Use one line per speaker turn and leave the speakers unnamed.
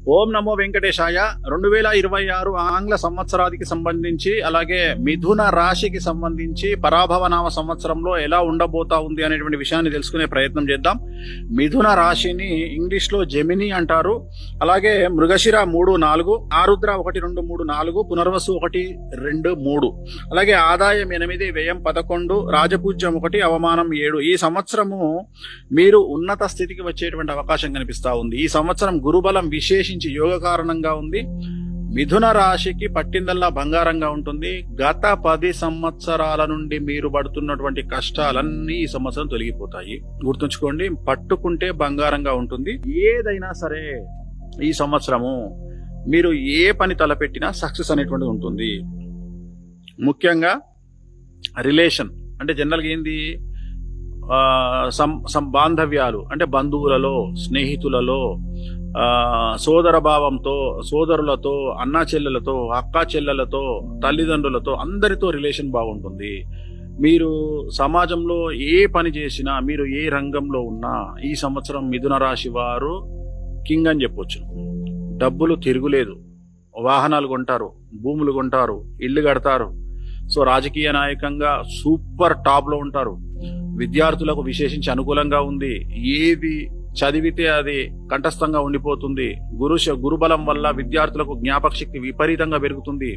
ఓం నమో వెంకటేశాయ. 2026 ఆంగ్ల సంవత్సరానికి సంబంధించి, అలాగే మిథున రాశికి సంబంధించి పరాభవనామ సంవత్సరంలో ఎలా ఉండబోతా ఉంది అనేటువంటి విషయాన్ని తెలుసుకునే ప్రయత్నం చేద్దాం. మిథున రాశిని ఇంగ్లీష్ లో జెమిని అంటారు. అలాగే మృగశిర 3, 4, ఆరుద్ర 1, 2, 3, 4, పునర్వసు 1, 2, 3, అలాగే ఆదాయం 8, వ్యయం 11, రాజపూజ్యం 1, అవమానం 7. ఈ సంవత్సరము మీరు ఉన్నత స్థితికి వచ్చేటువంటి అవకాశం కనిపిస్తా ఉంది. ఈ సంవత్సరం గురుబలం విశేషించి యోగ కారణంగా ఉంది. మిథున రాశికి పట్టిందల్లా బంగారంగా ఉంటుంది. గత 10 సంవత్సరాల నుండి మీరు పడుతున్నటువంటి కష్టాలన్నీ ఈ సంవత్సరం తొలగిపోతాయి. గుర్తుంచుకోండి, పట్టుకుంటే బంగారంగా ఉంటుంది. ఏదైనా సరే ఈ సంవత్సరము మీరు ఏ పని తలపెట్టినా సక్సెస్ అనేటువంటిది ఉంటుంది. ముఖ్యంగా రిలేషన్ అంటే జనరల్గా ఏంది, బాంధవ్యాలు అంటే బంధువులలో, స్నేహితులలో, సోదర భావంతో, సోదరులతో, అన్నా చెల్లెలతో, అక్కా చెల్లెలతో, తల్లిదండ్రులతో, అందరితో రిలేషన్ బాగుంటుంది. మీరు సమాజంలో ఏ పని చేసినా, మీరు ఏ రంగంలో ఉన్నా ఈ సంవత్సరం మిథున రాశి వారు కింగ్ అని చెప్పొచ్చు. డబ్బులు తిరుగులేదు, వాహనాలు కొంటారు, భూములు కొంటారు, ఇల్లు కడతారు. సో రాజకీయ నాయకంగా సూపర్ టాప్ లో ఉంటారు. విద్యార్థులకు విశేషించి అనుకూలంగా ఉంది. ఏది చదివితే అది కంఠస్థంగా ఉండిపోతుంది. గురుబలం వల్ల విద్యార్థులకు జ్ఞాపక శక్తి విపరీతంగా పెరుగుతుంది.